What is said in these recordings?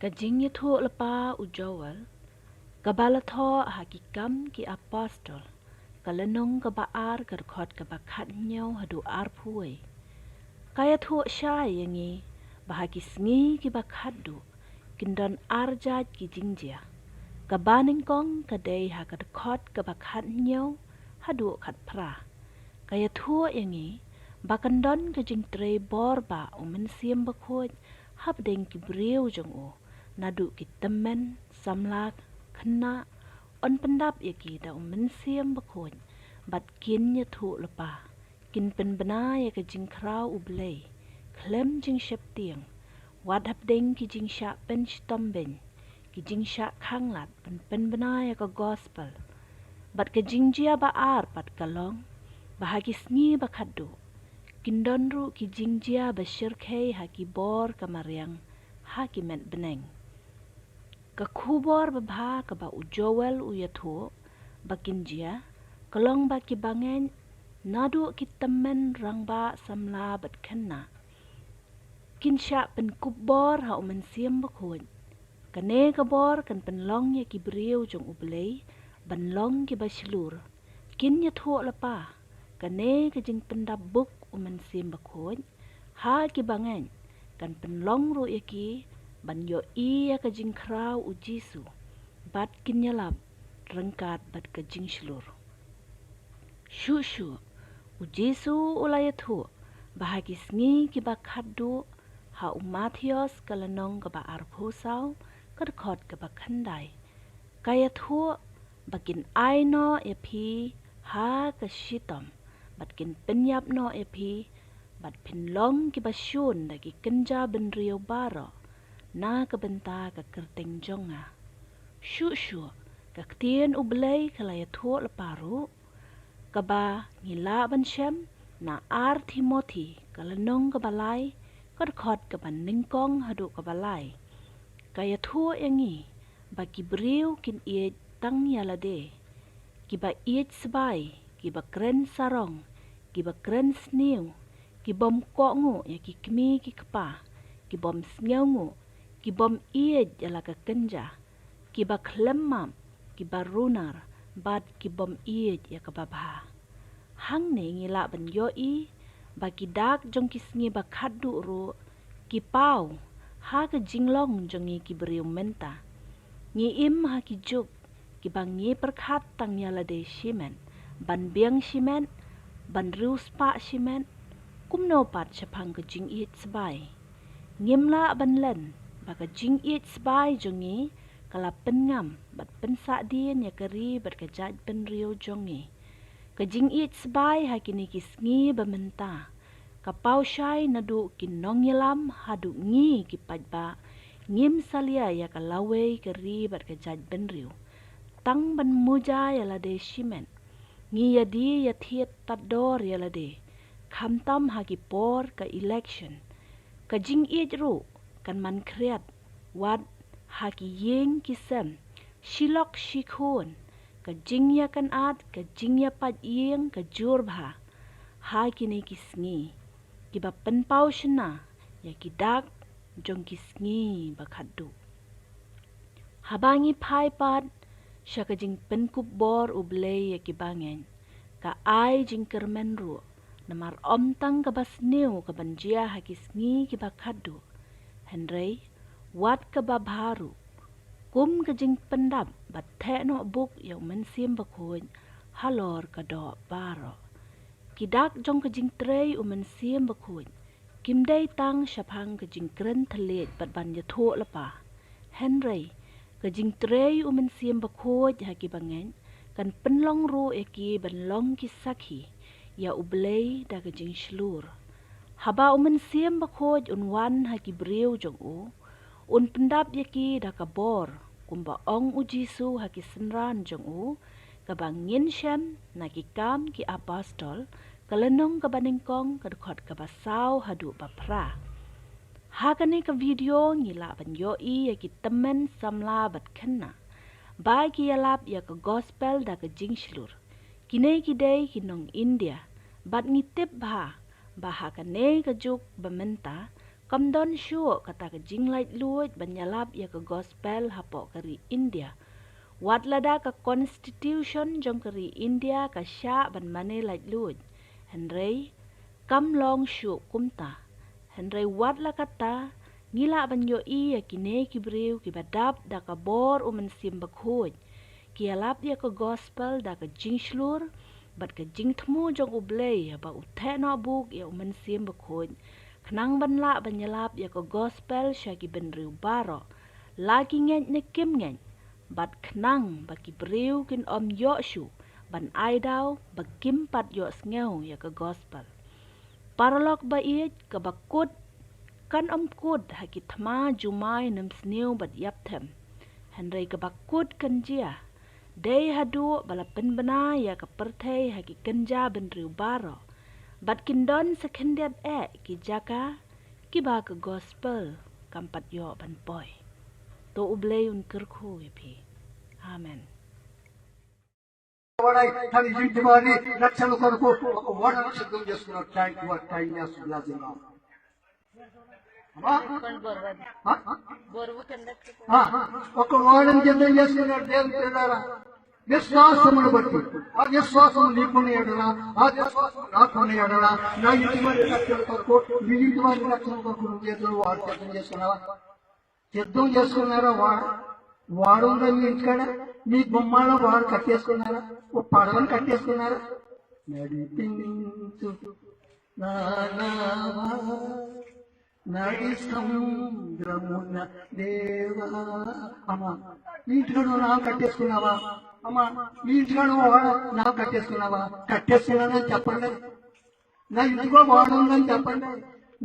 Kajing yathu lepa ujawal, kabalatho hakikam ki apostol, kalenong kabaar kerkhot kabakat nyau hadu arpuai. Kaya thu syai yangi, bahagi sngi ki Bakhatduh, kindon arjat ki Jingtheh. Kabaning kong kadai hakadkhot kabakat nyau hadu kat pra. Kaya thu yangi, bakandon ke Jingtheh borba Mynsiem Bakhuid habdeng ki beriu Jong nadu ki temen samlak kena on pendap yaki da Mynsiem Bakhuid bat kin yathu lepa kin penbena ya ke jingkrau ublei klem jing shep tiang wad habdeng ki jing syak pen shtomben ki jing syak khanglat penbena ya ke gospel bat ke jingjia baar pat kalong bahagi sngi Bakhatduh kindon ru ki jingjia basyirkhei haki bor kamariang haki met beneng kakubor babha kaba ujowel uyathu bakinjia kalong baki bangen nadu ki temen rangba samla bat kena kinsya pen kubor ha Mynsiem Bakhuid kane kabor kan penlong ya ki beriu Jong ublei banlong ki baslur kin yathu lepa kane ke jing pendap buk Mynsiem Bakhuid ha ki bangen kan penlong ru ya ki ban yo iya ke jing krau ujisu bat kinyalap rengkat bat ke jing slur shu ujisu ulayathu bahagi sngi ki Bakhatduh ha Mathios kalanong ke ba arphusau kerkhot ke bakhandai kaya thu bakin aino epi ha ke shitom bat kin penyap no epi bat pinlong ki basyun dagi kenja benriu baro na kebenta ke kerteng jonga shu ke ktien ublei kalaya thu leparu kaba ngila Mynsiem na Timothy kalenong kebalai kerkhot ke ningkong hadu kebalai kaya thu yangi bagi beriu kin iet tang yalade kiba iet sebai kiba kren sarong kiba kren sniu kibom kongu ya ki kmi ki kepa kibom sngeungu kibom iet yala ke kenja kiba klemam kiba runar bat kibom iet ya ke babha hang ne ngila ben yoi bagi dak jong ki sngi Bakhatduh ru ki pau ha ke jinglong jongi ki beriu menta ngi im ha ki juk ki bangi perkhat tang yala de shimen ban biang shimen ban riu spa shimen kumno pat chapang ke jing iet sebai ngimla ban len baka jing iet sebai jongi kala pengam bat pensa din ya keri bat kejat ben riu jongi ke jing iet sebai hakini ki sngi bamenta kapau syai nadu kinong yelam hadu ngi ki pajba ngim salia ya kalawe keri bat kejat ben riu tang ban muja ya lade shimen ngi yadi ya thiet tador ya lade khamtam hagi por ka election ka jing iet ru kan man kriat wad hagi yeng kisem shilok shikhun ka jing ya kan at ka jing ya pat yeng ka jurbha hagi ne kisngi kiba penpau shna ya kidak jong kisngi Bakhatduh habangi pai pat syaka jing penkup bor ublei ya kibangen ka ai jing kermen ru namar omtang ka basniu ka banjia hagi sngi ki Bakhatduh henrei wat ka babharu kum ka jing pendap bat the no buk ya Mynsiem Bakhuid halor ka do baro kidak jong ka jing trei Mynsiem Bakhuid kimdei tang syapang ka jing kren thelet bat ban ya thu lepa henrei ka jing trei Mynsiem Bakhuid hagi bangen kan penlong ru eki benlong ki sakhi ya ublei da ka jing slur haba Mynsiem Bakhuid unwan hagi beriu Jong un pendap yaki da ka bor kumba ong ujisu hagi senran Jong ka bangin syem na ki kam ki apostol kalenong ka baningkong kadkhot ka basau hadu bapra hakane ka video ngila ban yoi yaki temen samla bat kena bagi yalap ya ka gospel da ka jing slur kine kidei kinong India bat ngitip bah bahakane ka juk bamenta Kamdon syu kata ke jinglait luit banyalap ya ke gospel hapo keri India. Wat lada ke constitution jong keri India ka sya ban mane lait luit. Henry kam long syu kumta. Henry wat la kata ngila banyo i ya kine kibriu kibadap da ka bor Mynsiem Bakhuid. Kialap ya ke gospel da ke jingslur bat ke jingthmu jong ublei ya ba uthe no buk ya Mynsiem Bakhuid. Kenang banla banyalap ya ke gospel syaki benriu baro. Lagi ngej nekim ngej. Bat kenang baki beriu kin om Yoshu. Ban aidau bakim pat yo sngeu ya ke gospel. Paralok ba iit ke bakut. Kan om kud haki thma jumai nem sniu bat yapthem. Henry ke bakut kan jia. Day hadu balapen bana ya ke perthei haki kenja benriu baro. Bat kindon sekendiat ki jaka ki ba ke gospel kampat yo ban boy. To ublei un kerku pi. Amen. Tani Jingtheh రక్షణ కొరకు ఒక ఓడను సిద్ధం చేసుకున్నారు టైం జిల్లా ఒక ఓడను సిద్ధం చేసుకున్నారు దేవుని పిల్లలారా విశ్వాసమును బట్టి ఆ విశ్వాసం నీకున్న ఎడలా ఆ విశ్వాసం నాకున్న ఎడలా నా ఇంటి వారి రక్షణ కొరకు నీ ఇంటి వారి రక్షణ కొరకు నువ్వు చేతులు వాడు సిద్ధం చేసుకున్నావా సిద్ధం చేసుకున్నారా వాడు ఉందా మీ ఇంటికాడ మీ బొమ్మలో వాడు కట్టేసుకున్నారా ఓ పడవని కట్టేసుకున్నారా నడిపించు నడి సముద్రమున దేవా అమ్మా మీ ఇంటికాడ నా కట్టేసుకున్నావా అమ్మా మీ ఇంటికాడ నా కట్టేసుకున్నావా కట్టేసుకున్నానని చెప్పండి నా ఇంటికో వాడు ఉందని చెప్పండి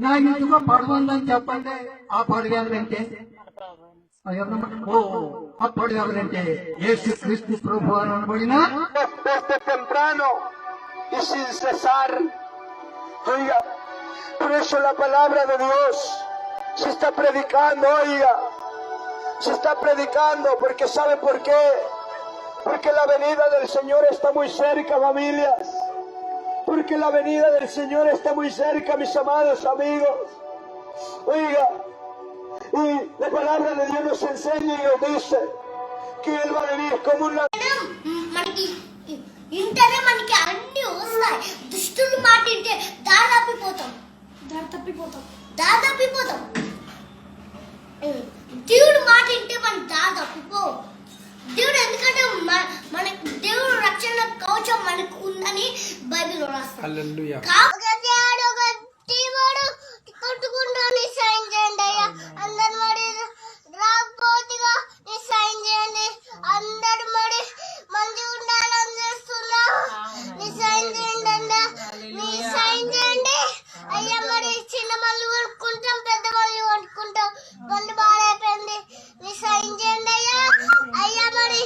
నా ఇంటికో పడవ ఉందని చెప్పండి ఆ పడగాలంటే desde temprano y sin cesar. Oiga, por eso la palabra de Dios se está predicando, oiga, se está predicando porque ¿sabe por qué? Porque la venida del Señor está muy cerca, familias. Porque la venida del Señor está muy cerca, mis amados amigos. Oiga, y la palabra de Dios nos enseña y nos dice que Él va a venir como un ladrón. ఇంటనే మనకి అన్ని వస్తాయి దుష్టులు మాట వింటే దారి తప్పిపోతాం దేవుడు మాట వింటే మనం దారి తప్పిపోం దేవుడు ఎందుకంటే మనకి దేవుడు రక్షణ కవచం మనకు ఉందని బైబిల్ రాస్తాడు కొట్టుకుంటూ నీ సైన్ చేయండి అయ్యా అందరి మరి రాకపోతిగా నీ సైన్ చేయండి అందరు మరి మంది ఉండాలని చేస్తున్నా నీ సైన్ చేయండి అన్నా నీ సైన్ చేయండి అయ్యా మరి చిన్న మళ్ళీ కొనుక్కుంటాం పెద్ద మళ్ళీ కొనుక్కుంటాం బండి బాగా అయిపోయింది నీ సైన్ చేయండి అయ్యా మరి